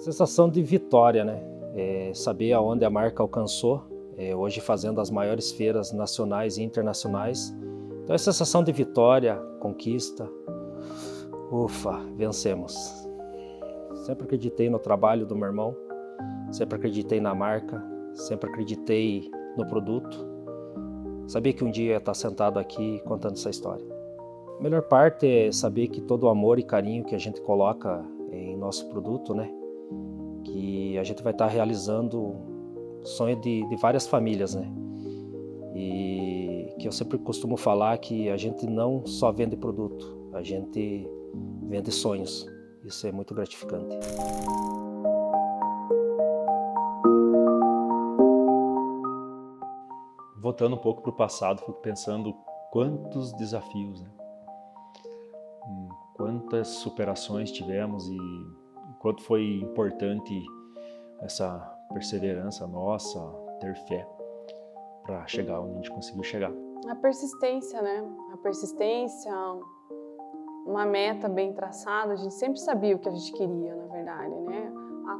Sensação de vitória, né? Saber aonde a marca alcançou, hoje fazendo as maiores feiras nacionais e internacionais. Então é sensação de vitória, conquista. Ufa, vencemos. Sempre acreditei no trabalho do meu irmão, sempre acreditei na marca, sempre acreditei no produto. Sabia que um dia ia estar sentado aqui contando essa história. A melhor parte é saber que todo o amor e carinho que a gente coloca em nosso produto, né? Que a gente vai estar realizando o sonho de várias famílias, né? E que eu sempre costumo falar que a gente não só vende produto, a gente vende sonhos. Isso é muito gratificante. Voltando um pouco para o passado, fico pensando quantos desafios, né? Quantas superações tivemos e quanto foi importante essa perseverança nossa, ter fé para chegar onde a gente conseguiu chegar. A persistência, né? A persistência, uma meta bem traçada, a gente sempre sabia o que a gente queria, na verdade, né?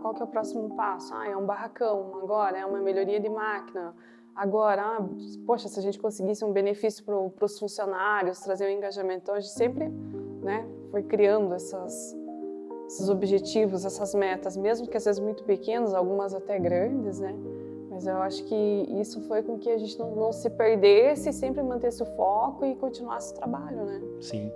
Qual que é o próximo passo? É um barracão, agora é uma melhoria de máquina, agora, poxa, se a gente conseguisse um benefício para os funcionários, trazer um engajamento, então a gente sempre, né, foi criando esses objetivos, essas metas, mesmo que às vezes muito pequenas, algumas até grandes, né? Mas eu acho que isso foi com que a gente não se perdesse, sempre mantesse o foco e continuasse o trabalho, né? Sim.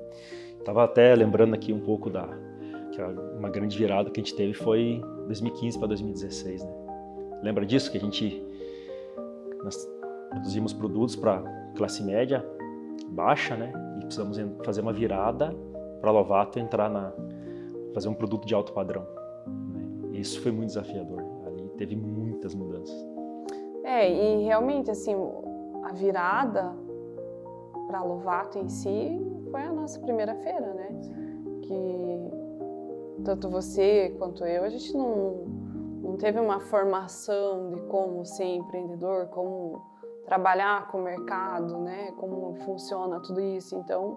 Estava até lembrando aqui um pouco que uma grande virada que a gente teve foi 2015 para 2016, né? Lembra disso? Que nós produzimos produtos para classe média baixa, né? E precisamos fazer uma virada para a Lovato fazer um produto de alto padrão, né? Isso foi muito desafiador. Ali teve muitas mudanças. E realmente, assim, a virada para a Lovato em si foi a nossa primeira feira, né? Que tanto você quanto eu, a gente não teve uma formação de como ser empreendedor, como trabalhar com o mercado, né? Como funciona tudo isso. Então,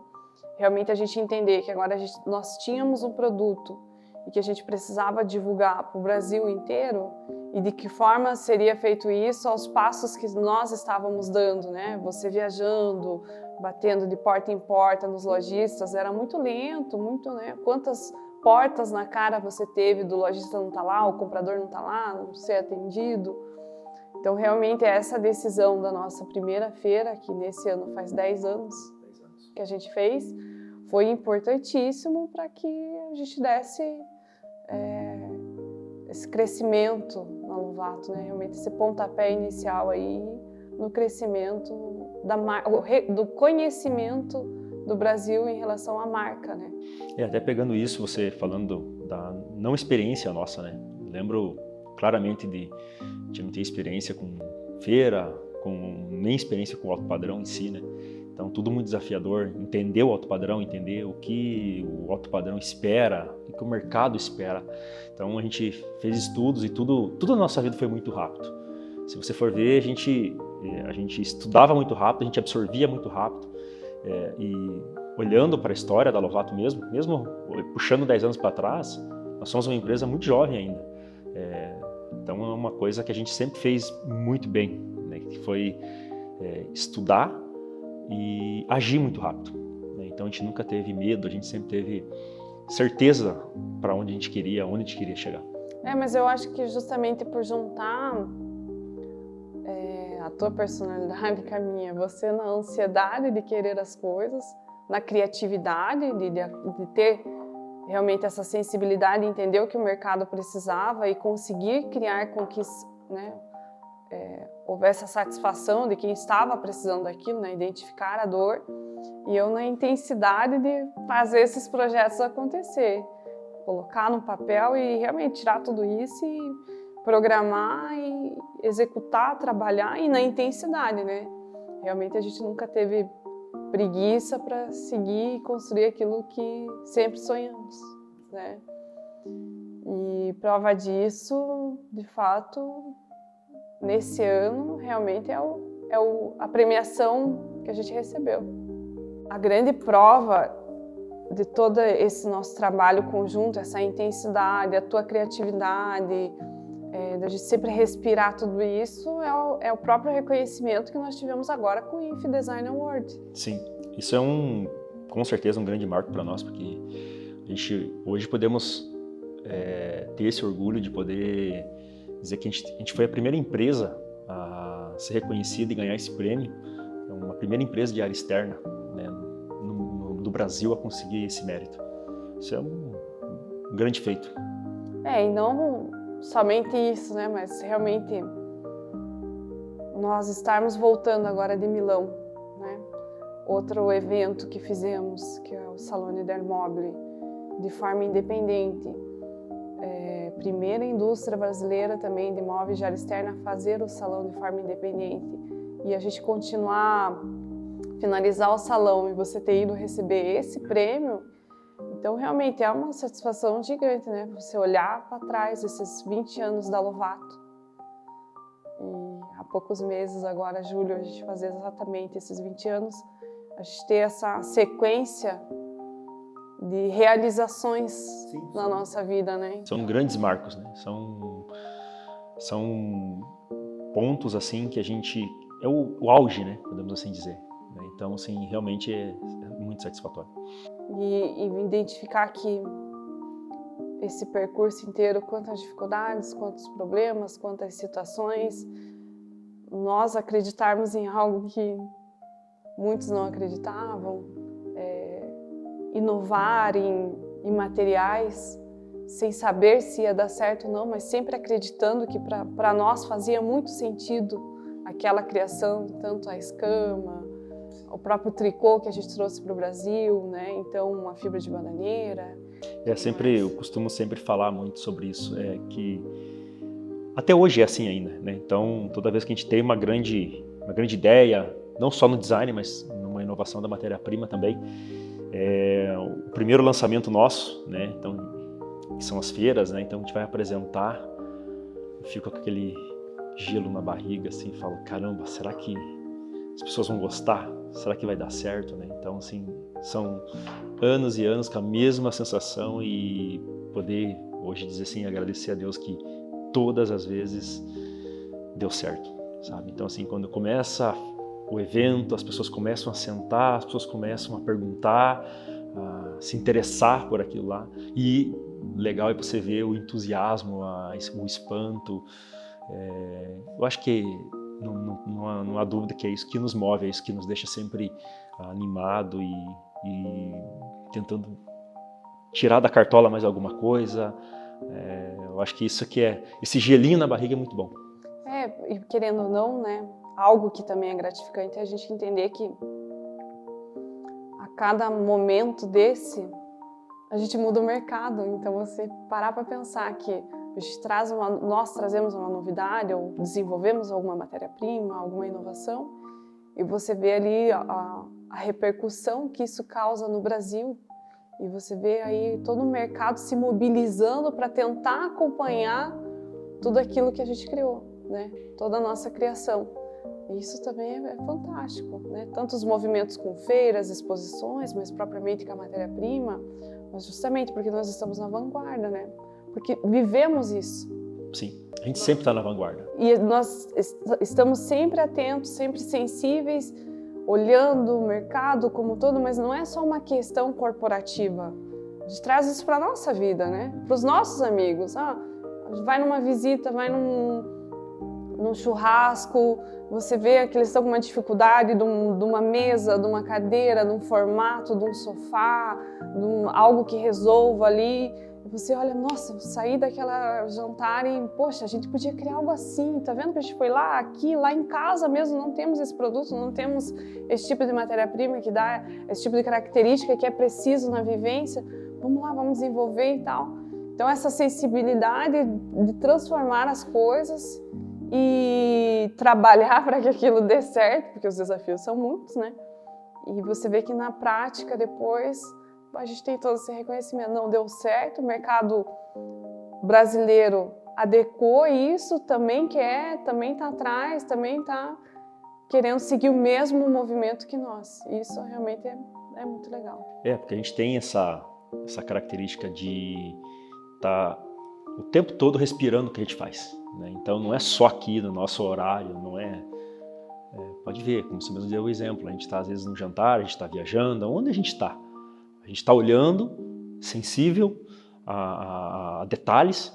realmente a gente entender que agora nós tínhamos um produto e que a gente precisava divulgar para o Brasil inteiro e de que forma seria feito isso aos passos que nós estávamos dando, né? Você viajando, batendo de porta em porta nos lojistas, era muito lento, muito, né? Quantas portas na cara você teve do lojista não tá lá, o comprador não tá lá, não ser atendido. Então, realmente, essa decisão da nossa primeira feira, que nesse ano faz 10 anos que a gente fez, foi importantíssimo para que a gente desse esse crescimento na Lovato, né? Realmente esse pontapé inicial aí no crescimento do conhecimento do Brasil em relação à marca, né? Até pegando isso, você falando da não experiência nossa, né? Eu lembro claramente de não ter experiência com feira, nem experiência com o alto padrão em si, né? Então, tudo muito desafiador, entender o alto padrão, entender o que o alto padrão espera, o que o mercado espera. Então, a gente fez estudos e tudo na nossa vida foi muito rápido. Se você for ver, a gente estudava muito rápido, a gente absorvia muito rápido. E olhando para a história da Lovato mesmo puxando 10 anos para trás, nós somos uma empresa muito jovem ainda. Então, é uma coisa que a gente sempre fez muito bem, né? Que foi estudar e agir muito rápido, né? Então a gente nunca teve medo, a gente sempre teve certeza para onde a gente queria chegar. Mas eu acho que justamente por juntar a tua personalidade com a minha, você na ansiedade de querer as coisas, na criatividade de ter realmente essa sensibilidade, de entender o que o mercado precisava e conseguir criar com que, né, houvesse a satisfação de quem estava precisando daquilo, né? Identificar a dor, e eu na intensidade de fazer esses projetos acontecer, colocar no papel e realmente tirar tudo isso e programar e executar, trabalhar e na intensidade, né? Realmente a gente nunca teve preguiça para seguir e construir aquilo que sempre sonhamos, né? E prova disso, de fato, nesse ano, realmente a premiação que a gente recebeu. A grande prova de todo esse nosso trabalho conjunto, essa intensidade, a tua criatividade, da gente sempre respirar tudo isso, é o próprio reconhecimento que nós tivemos agora com o IF Design Award. Sim, isso é com certeza um grande marco para nós, porque a gente hoje podemos ter esse orgulho de poder dizer que a gente foi a primeira empresa a ser reconhecida e ganhar esse prêmio, uma primeira empresa de área externa, né, no Brasil a conseguir esse mérito. Isso é um grande feito. E não somente isso, né, mas realmente nós estarmos voltando agora de Milão, né, outro evento que fizemos, que é o Salone del Mobile, de forma independente, primeira indústria brasileira também de móveis de área externa a fazer o salão de forma independente, e a gente continuar, finalizar o salão e você ter ido receber esse prêmio, então realmente é uma satisfação gigante, né? Você olhar para trás esses 20 anos da Lovato e há poucos meses, agora julho, a gente fazer exatamente esses 20 anos, a gente ter essa sequência de realizações na nossa vida, né? São grandes marcos, né? São pontos assim que a gente é o auge, né? Podemos assim dizer. Né? Então, assim, realmente é muito satisfatório. E identificar que esse percurso inteiro, quantas dificuldades, quantos problemas, quantas situações, nós acreditarmos em algo que muitos não acreditavam, inovar em materiais, sem saber se ia dar certo ou não, mas sempre acreditando que para nós fazia muito sentido aquela criação, tanto a escama, o próprio tricô que a gente trouxe para o Brasil, né? Então a fibra de bananeira. Eu costumo sempre falar muito sobre isso, que até hoje é assim ainda, né? Então toda vez que a gente tem uma grande ideia, não só no design, mas numa inovação da matéria-prima também, o primeiro lançamento nosso, né? Então, que são as feiras, né? Então a gente vai apresentar, eu fico com aquele gelo na barriga, assim, falo, caramba, será que as pessoas vão gostar? Será que vai dar certo, né? Então, assim, são anos e anos com a mesma sensação e poder hoje dizer assim, agradecer a Deus que todas as vezes deu certo, sabe? Então, assim, quando começa o evento, as pessoas começam a sentar, as pessoas começam a perguntar, a se interessar por aquilo lá. E legal é você ver o entusiasmo, o espanto. Eu acho que não há dúvida que é isso que nos move, é isso que nos deixa sempre animado e tentando tirar da cartola mais alguma coisa. Eu acho que isso que esse gelinho na barriga é muito bom. E querendo ou não, né? Algo que também é gratificante é a gente entender que a cada momento desse a gente muda o mercado. Então você parar para pensar que a gente nós trazemos uma novidade ou desenvolvemos alguma matéria-prima, alguma inovação, e você vê ali a repercussão que isso causa no Brasil, e você vê aí todo o mercado se mobilizando para tentar acompanhar tudo aquilo que a gente criou, né? Toda a nossa criação. Isso também é fantástico, né? Tanto os movimentos com feiras, exposições, mas propriamente com a matéria-prima, mas justamente porque nós estamos na vanguarda, né? Porque vivemos isso. Sim, a gente sempre está na vanguarda. E nós estamos sempre atentos, sempre sensíveis, olhando o mercado como um todo, mas não é só uma questão corporativa. A gente traz isso para a nossa vida, né? Para os nossos amigos. Vai numa visita, vai num churrasco, você vê que eles estão com uma dificuldade de uma mesa, de uma cadeira, de um formato, de um sofá, algo que resolva ali. Você olha, nossa, saí daquela jantar e, poxa, a gente podia criar algo assim, tá vendo que a gente foi lá, aqui, lá em casa mesmo, não temos esse produto, não temos esse tipo de matéria-prima que dá esse tipo de característica que é preciso na vivência, vamos lá, vamos desenvolver e tal. Então essa sensibilidade de transformar as coisas e trabalhar para que aquilo dê certo, porque os desafios são muitos, né? E você vê que na prática depois a gente tem todo esse reconhecimento, não deu certo, o mercado brasileiro adequou isso, também quer, também está atrás, também está querendo seguir o mesmo movimento que nós. Isso realmente é é muito legal. Porque a gente tem essa característica de estar o tempo todo respirando o que a gente faz, né? Então não é só aqui no nosso horário, não pode ver, como você mesmo deu o exemplo, a gente está às vezes no jantar, a gente está viajando, onde a gente está? A gente está olhando, sensível a detalhes,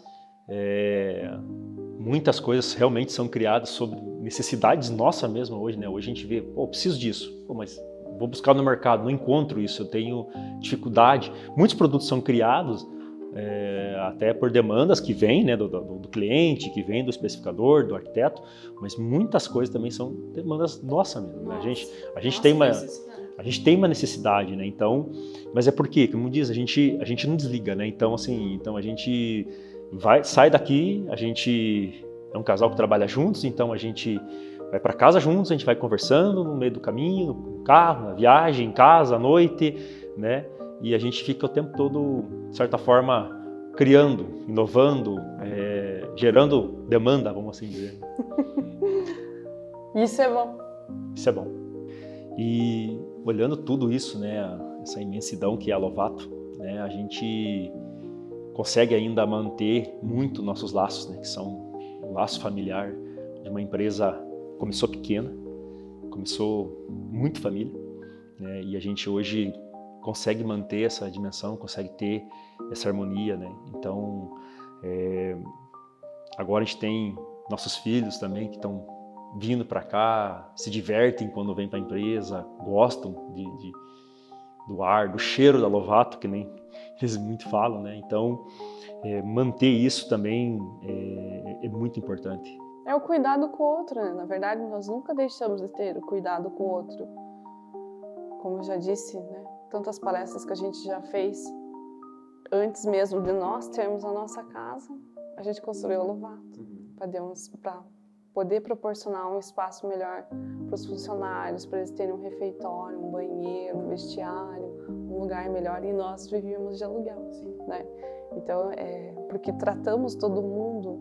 muitas coisas realmente são criadas sobre necessidades nossas mesmo hoje, né? Hoje a gente vê, preciso disso, mas vou buscar no mercado, não encontro isso, eu tenho dificuldade. Muitos produtos são criados até por demandas que vêm, né, do cliente, que vêm do especificador, do arquiteto, mas muitas coisas também são demandas nossas mesmo. Né? A gente tem uma necessidade, né? Então, mas é porque, como diz, a gente não desliga, né? Então, assim, a gente sai daqui, a gente é um casal que trabalha juntos, então a gente vai para casa juntos, a gente vai conversando no meio do caminho, no carro, na viagem, em casa, à noite, né? E a gente fica o tempo todo, de certa forma, criando, inovando, gerando demanda, vamos assim dizer. Isso é bom. Isso é bom. E olhando tudo isso, né, essa imensidão que é a Lovato, né, a gente consegue ainda manter muito nossos laços, né, que são o laço familiar de uma empresa que começou pequena, começou muito família, né, e a gente hoje consegue manter essa dimensão, consegue ter essa harmonia, né? Então, agora a gente tem nossos filhos também que estão vindo para cá, se divertem quando vêm para a empresa, gostam do ar, do cheiro da Lovato, que nem eles muito falam, né? Então, manter isso também é muito importante. É o cuidado com o outro, né? Na verdade, nós nunca deixamos de ter o cuidado com o outro. Como eu já disse, né? Tantas palestras que a gente já fez, antes mesmo de nós termos a nossa casa, a gente construiu a Lovato, para poder proporcionar um espaço melhor para os funcionários, para eles terem um refeitório, um banheiro, um vestiário, um lugar melhor, e nós vivíamos de aluguel, né? Então, porque tratamos todo mundo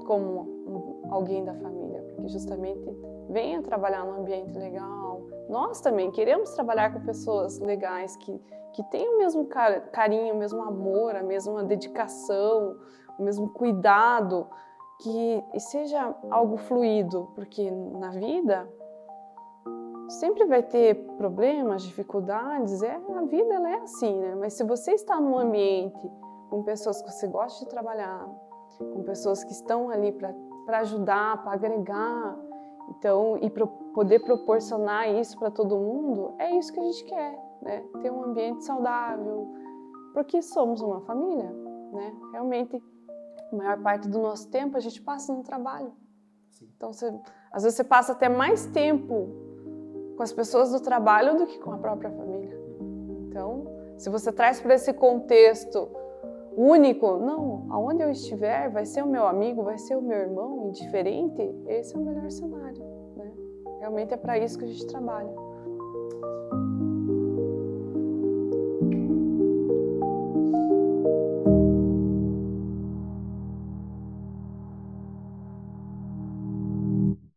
como alguém da família, porque justamente venha trabalhar num ambiente legal. Nós também queremos trabalhar com pessoas legais que tenham o mesmo carinho, o mesmo amor, a mesma dedicação, o mesmo cuidado, que seja algo fluido, porque na vida sempre vai ter problemas, dificuldades, a vida ela é assim, né? Mas se você está num ambiente com pessoas que você gosta de trabalhar, com pessoas que estão ali para ajudar, para agregar, então, e poder proporcionar isso para todo mundo, é isso que a gente quer, né? Ter um ambiente saudável, porque somos uma família, né? Realmente, a maior parte do nosso tempo a gente passa no trabalho. Sim. Então, às vezes você passa até mais tempo com as pessoas do trabalho do que com a própria família. Então, se você traz para esse contexto único, não, aonde eu estiver, vai ser o meu amigo, vai ser o meu irmão, indiferente, esse é o melhor cenário, né? Realmente é para isso que a gente trabalha.